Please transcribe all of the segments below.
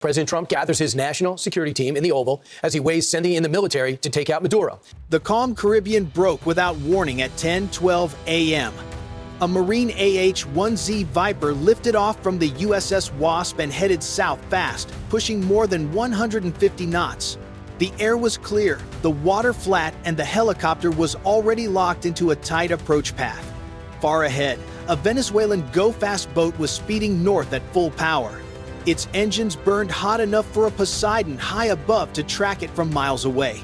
President Trump gathers his national security team in the Oval as he weighs sending in the military to take out Maduro. The calm Caribbean broke without warning at 10:12 a.m. A Marine AH-1Z Viper lifted off from the USS Wasp and headed south fast, pushing more than 150 knots. The air was clear, the water flat, and the helicopter was already locked into a tight approach path. Far ahead, a Venezuelan go-fast boat was speeding north at full power. Its engines burned hot enough for a Poseidon high above to track it from miles away.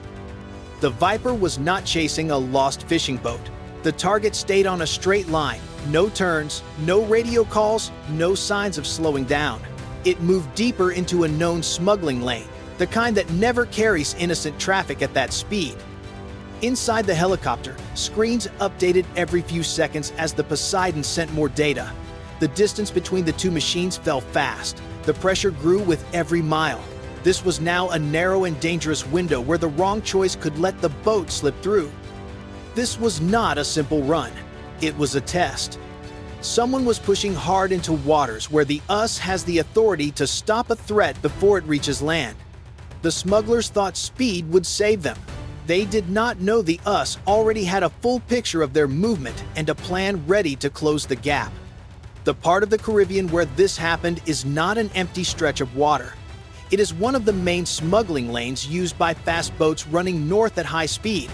The Viper was not chasing a lost fishing boat. The target stayed on a straight line, no turns, no radio calls, no signs of slowing down. It moved deeper into a known smuggling lane, the kind that never carries innocent traffic at that speed. Inside the helicopter, screens updated every few seconds as the Poseidon sent more data. The distance between the two machines fell fast. The pressure grew with every mile. This was now a narrow and dangerous window where the wrong choice could let the boat slip through. This was not a simple run. It was a test. Someone was pushing hard into waters where the US has the authority to stop a threat before it reaches land. The smugglers thought speed would save them. They did not know the US already had a full picture of their movement and a plan ready to close the gap. The part of the Caribbean where this happened is not an empty stretch of water. It is one of the main smuggling lanes used by fast boats running north at high speed.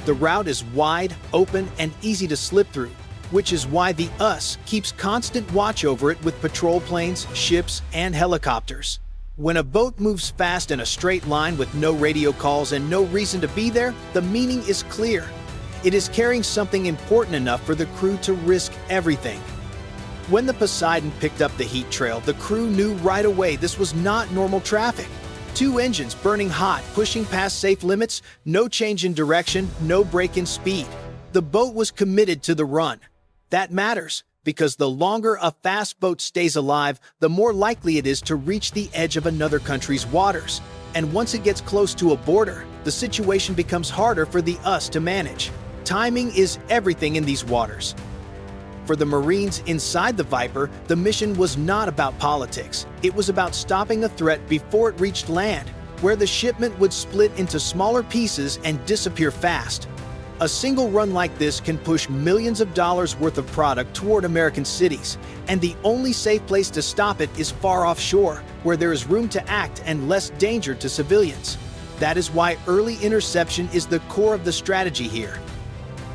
The route is wide, open, and easy to slip through, which is why the US keeps constant watch over it with patrol planes, ships, and helicopters. When a boat moves fast in a straight line with no radio calls and no reason to be there, the meaning is clear. It is carrying something important enough for the crew to risk everything. When the Poseidon picked up the heat trail, the crew knew right away this was not normal traffic. Two engines burning hot, pushing past safe limits, no change in direction, no break in speed. The boat was committed to the run. That matters, because the longer a fast boat stays alive, the more likely it is to reach the edge of another country's waters. And once it gets close to a border, the situation becomes harder for the US to manage. Timing is everything in these waters. For the Marines inside the Viper, the mission was not about politics. It was about stopping a threat before it reached land, where the shipment would split into smaller pieces and disappear fast. A single run like this can push millions of dollars worth of product toward American cities, and the only safe place to stop it is far offshore, where there is room to act and less danger to civilians. That is why early interception is the core of the strategy here.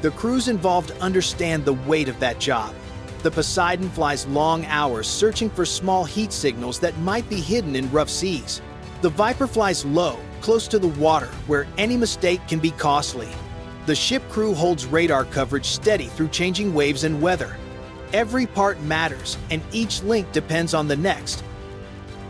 The crews involved understand the weight of that job. The Poseidon flies long hours searching for small heat signals that might be hidden in rough seas. The Viper flies low, close to the water, where any mistake can be costly. The ship crew holds radar coverage steady through changing waves and weather. Every part matters, and each link depends on the next.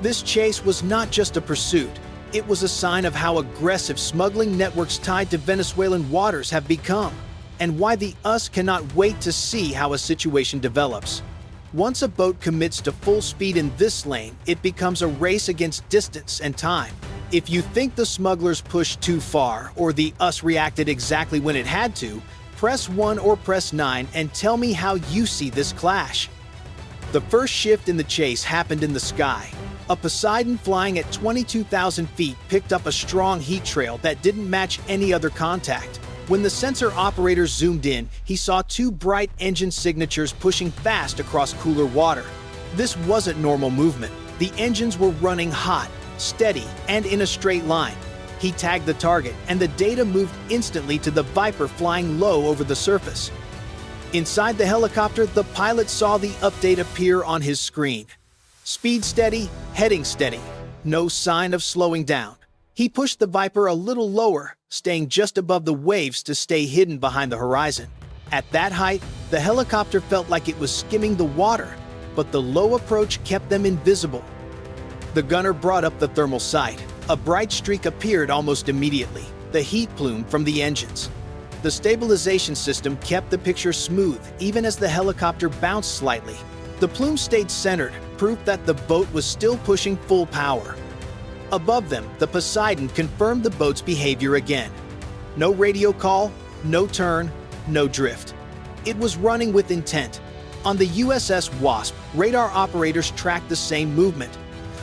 This chase was not just a pursuit. It was a sign of how aggressive smuggling networks tied to Venezuelan waters have become, and why the US cannot wait to see how a situation develops. Once a boat commits to full speed in this lane, it becomes a race against distance and time. If you think the smugglers pushed too far, or the US reacted exactly when it had to, press 1 or press 9 and tell me how you see this clash. The first shift in the chase happened in the sky. A Poseidon flying at 22,000 feet picked up a strong heat trail that didn't match any other contact. When the sensor operator zoomed in, he saw two bright engine signatures pushing fast across cooler water. This wasn't normal movement. The engines were running hot, steady, and in a straight line. He tagged the target, and the data moved instantly to the Viper flying low over the surface. Inside the helicopter, the pilot saw the update appear on his screen. Speed steady, heading steady. No sign of slowing down. He pushed the Viper a little lower, staying just above the waves to stay hidden behind the horizon. At that height, the helicopter felt like it was skimming the water, but the low approach kept them invisible. The gunner brought up the thermal sight. A bright streak appeared almost immediately, the heat plume from the engines. The stabilization system kept the picture smooth, even as the helicopter bounced slightly. The plume stayed centered, proof that the boat was still pushing full power. Above them, the Poseidon confirmed the boat's behavior again. No radio call, no turn, no drift. It was running with intent. On the USS Wasp, radar operators tracked the same movement.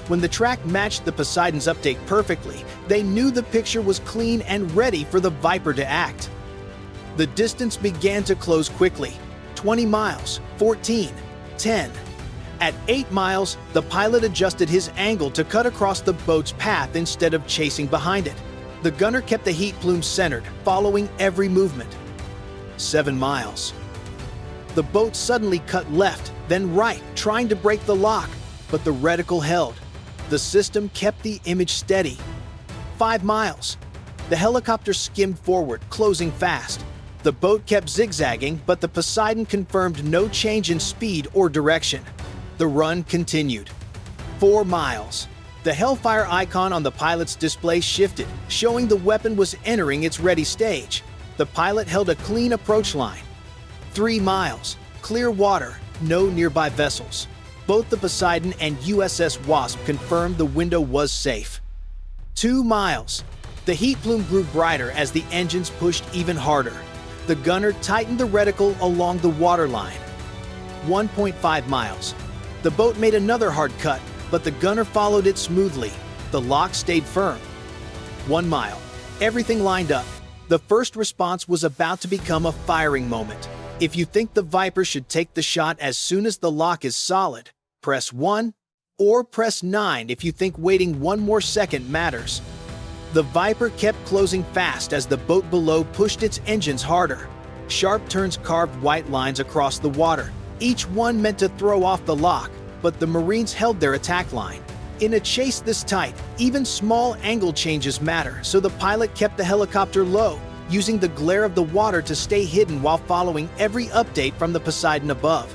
When the track matched the Poseidon's update perfectly, they knew the picture was clean and ready for the Viper to act. The distance began to close quickly. 20 miles, 14, 10. At 8 miles, the pilot adjusted his angle to cut across the boat's path instead of chasing behind it. The gunner kept the heat plume centered, following every movement. 7 miles. The boat suddenly cut left, then right, trying to break the lock, but the reticle held. The system kept the image steady. 5 miles. The helicopter skimmed forward, closing fast. The boat kept zigzagging, but the Poseidon confirmed no change in speed or direction. The run continued. 4 miles. The Hellfire icon on the pilot's display shifted, showing the weapon was entering its ready stage. The pilot held a clean approach line. 3 miles. Clear water, no nearby vessels. Both the Poseidon and USS Wasp confirmed the window was safe. 2 miles. The heat plume grew brighter as the engines pushed even harder. The gunner tightened the reticle along the waterline. 1.5 miles. The boat made another hard cut, but the gunner followed it smoothly. The lock stayed firm. 1 mile. Everything lined up. The first response was about to become a firing moment. If you think the Viper should take the shot as soon as the lock is solid, press 1, or press 9 if you think waiting one more second matters. The Viper kept closing fast as the boat below pushed its engines harder. Sharp turns carved white lines across the water, each one meant to throw off the lock, but the Marines held their attack line. In a chase this tight, even small angle changes matter, so the pilot kept the helicopter low, using the glare of the water to stay hidden while following every update from the Poseidon above.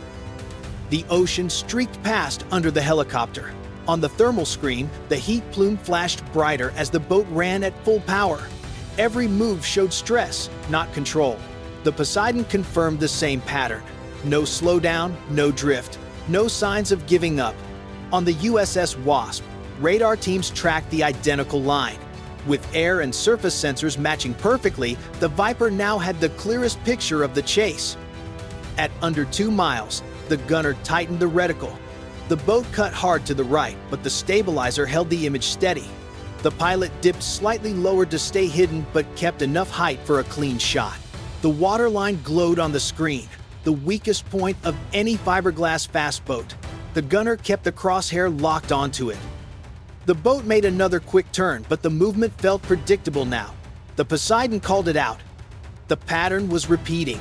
The ocean streaked past under the helicopter. On the thermal screen, the heat plume flashed brighter as the boat ran at full power. Every move showed stress, not control. The Poseidon confirmed the same pattern. No slowdown, no drift, no signs of giving up. On the USS Wasp, radar teams tracked the identical line. With air and surface sensors matching perfectly, the Viper now had the clearest picture of the chase. At under 2 miles, the gunner tightened the reticle. The boat cut hard to the right, but the stabilizer held the image steady. The pilot dipped slightly lower to stay hidden, but kept enough height for a clean shot. The waterline glowed on the screen, the weakest point of any fiberglass fast boat. The gunner kept the crosshair locked onto it. The boat made another quick turn, but the movement felt predictable now. The Poseidon called it out. The pattern was repeating.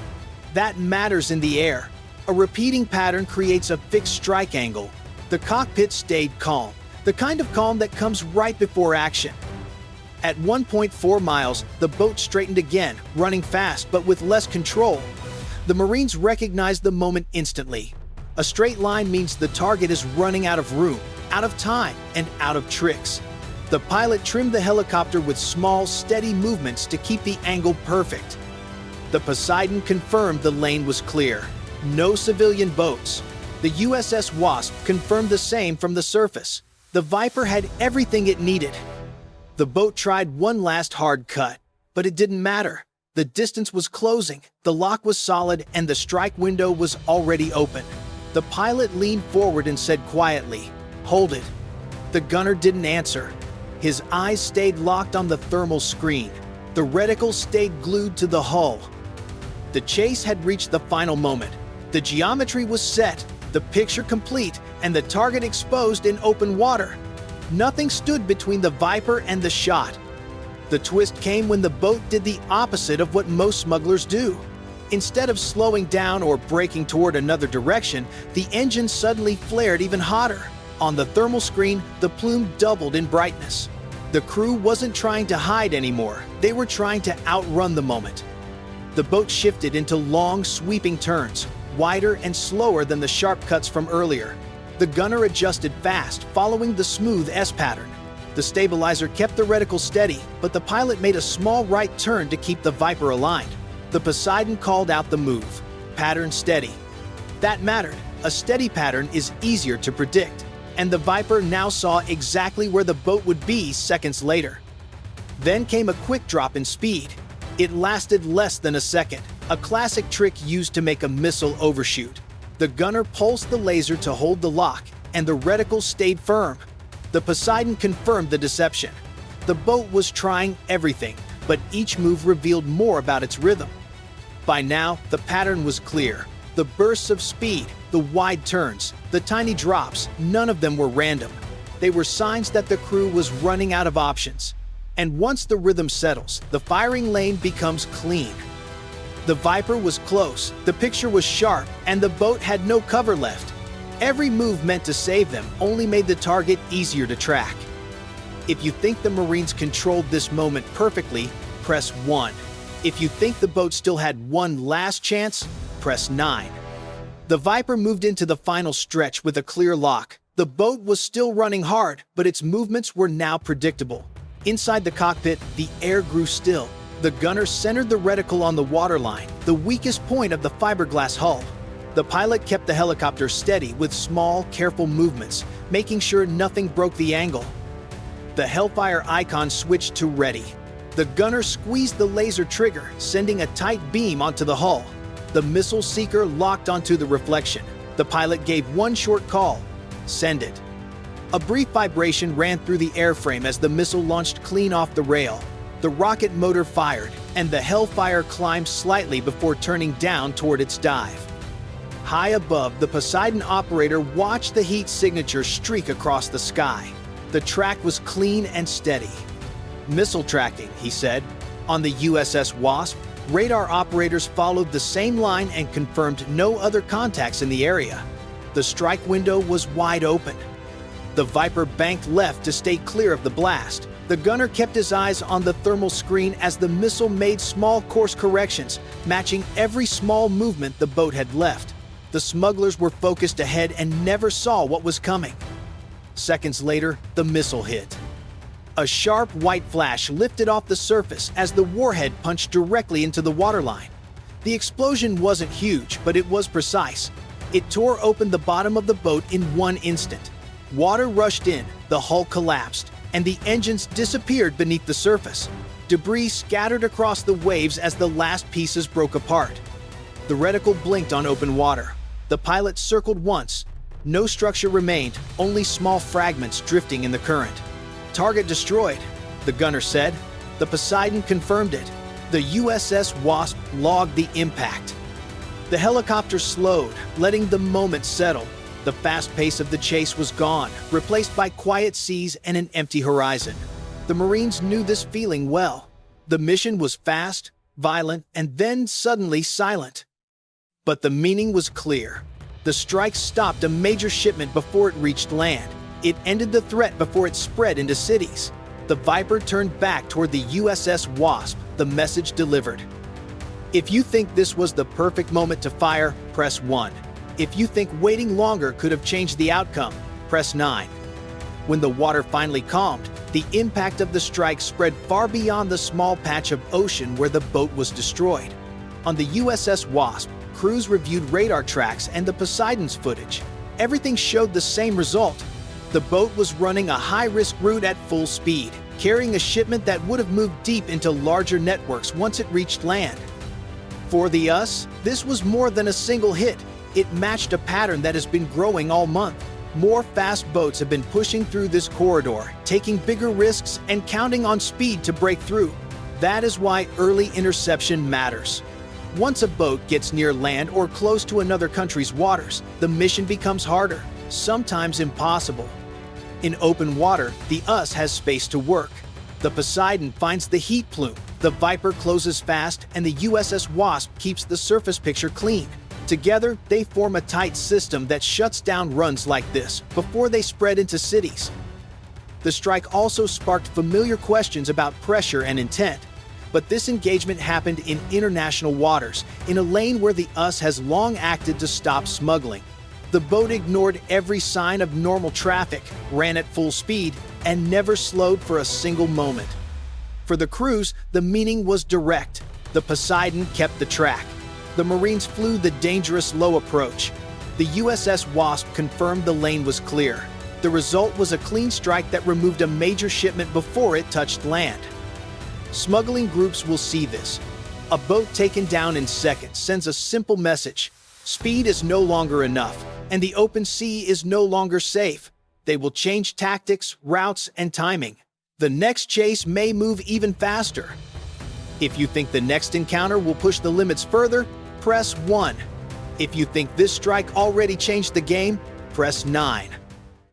That matters in the air. A repeating pattern creates a fixed strike angle. The cockpit stayed calm, the kind of calm that comes right before action. At 1.4 miles, the boat straightened again, running fast but with less control. The Marines recognized the moment instantly. A straight line means the target is running out of room, out of time, and out of tricks. The pilot trimmed the helicopter with small, steady movements to keep the angle perfect. The Poseidon confirmed the lane was clear. No civilian boats. The USS Wasp confirmed the same from the surface. The Viper had everything it needed. The boat tried one last hard cut, but it didn't matter. The distance was closing, the lock was solid, and the strike window was already open. The pilot leaned forward and said quietly, "Hold it." The gunner didn't answer. His eyes stayed locked on the thermal screen. The reticle stayed glued to the hull. The chase had reached the final moment. The geometry was set, the picture complete, and the target exposed in open water. Nothing stood between the Viper and the shot. The twist came when the boat did the opposite of what most smugglers do. Instead of slowing down or braking toward another direction, the engine suddenly flared even hotter. On the thermal screen, the plume doubled in brightness. The crew wasn't trying to hide anymore. They were trying to outrun the moment. The boat shifted into long, sweeping turns, wider and slower than the sharp cuts from earlier. The gunner adjusted fast, following the smooth S pattern. The stabilizer kept the reticle steady, but the pilot made a small right turn to keep the Viper aligned. The Poseidon called out the move. Pattern steady. That mattered. A steady pattern is easier to predict, and the Viper now saw exactly where the boat would be seconds later. Then came a quick drop in speed. It lasted less than a second, a classic trick used to make a missile overshoot. The gunner pulsed the laser to hold the lock, and the reticle stayed firm. The Poseidon confirmed the deception. The boat was trying everything, but each move revealed more about its rhythm. By now, the pattern was clear. The bursts of speed, the wide turns, the tiny drops, none of them were random. They were signs that the crew was running out of options. And once the rhythm settles, the firing lane becomes clean. The Viper was close, the picture was sharp, and the boat had no cover left. Every move meant to save them only made the target easier to track. If you think the Marines controlled this moment perfectly, press 1. If you think the boat still had one last chance, press 9. The Viper moved into the final stretch with a clear lock. The boat was still running hard, but its movements were now predictable. Inside the cockpit, the air grew still. The gunner centered the reticle on the waterline, the weakest point of the fiberglass hull. The pilot kept the helicopter steady with small, careful movements, making sure nothing broke the angle. The Hellfire icon switched to ready. The gunner squeezed the laser trigger, sending a tight beam onto the hull. The missile seeker locked onto the reflection. The pilot gave one short call: send it. A brief vibration ran through the airframe as the missile launched clean off the rail. The rocket motor fired, and the Hellfire climbed slightly before turning down toward its dive. High above, the Poseidon operator watched the heat signature streak across the sky. The track was clean and steady. Missile tracking, he said. On the USS Wasp, radar operators followed the same line and confirmed no other contacts in the area. The strike window was wide open. The Viper banked left to stay clear of the blast. The gunner kept his eyes on the thermal screen as the missile made small course corrections, matching every small movement the boat had left. The smugglers were focused ahead and never saw what was coming. Seconds later, the missile hit. A sharp white flash lifted off the surface as the warhead punched directly into the waterline. The explosion wasn't huge, but it was precise. It tore open the bottom of the boat in one instant. Water rushed in, the hull collapsed, and the engines disappeared beneath the surface. Debris scattered across the waves as the last pieces broke apart. The reticle blinked on open water. The pilot circled once. No structure remained, only small fragments drifting in the current. Target destroyed, the gunner said. The Poseidon confirmed it. The USS Wasp logged the impact. The helicopter slowed, letting the moment settle. The fast pace of the chase was gone, replaced by quiet seas and an empty horizon. The Marines knew this feeling well. The mission was fast, violent, and then suddenly silent. But the meaning was clear. The strike stopped a major shipment before it reached land. It ended the threat before it spread into cities. The Viper turned back toward the USS Wasp, the message delivered. If you think this was the perfect moment to fire, press 1. If you think waiting longer could have changed the outcome, press 9. When the water finally calmed, the impact of the strike spread far beyond the small patch of ocean where the boat was destroyed. On the USS Wasp, crews reviewed radar tracks and the Poseidon's footage. Everything showed the same result. The boat was running a high-risk route at full speed, carrying a shipment that would have moved deep into larger networks once it reached land. For the US, this was more than a single hit. It matched a pattern that has been growing all month. More fast boats have been pushing through this corridor, taking bigger risks and counting on speed to break through. That is why early interception matters. Once a boat gets near land or close to another country's waters, the mission becomes harder, sometimes impossible. In open water, the US has space to work. The Poseidon finds the heat plume, the Viper closes fast, and the USS Wasp keeps the surface picture clean. Together, they form a tight system that shuts down runs like this before they spread into cities. The strike also sparked familiar questions about pressure and intent. But this engagement happened in international waters, in a lane where the US has long acted to stop smuggling. The boat ignored every sign of normal traffic, ran at full speed, and never slowed for a single moment. For the crews, the meaning was direct. The Poseidon kept the track. The Marines flew the dangerous low approach. The USS Wasp confirmed the lane was clear. The result was a clean strike that removed a major shipment before it touched land. Smuggling groups will see this. A boat taken down in seconds sends a simple message. Speed is no longer enough, and the open sea is no longer safe. they will change tactics, routes, and timing. The next chase may move even faster. If you think the next encounter will push the limits further, press 1. If you think this strike already changed the game, press 9.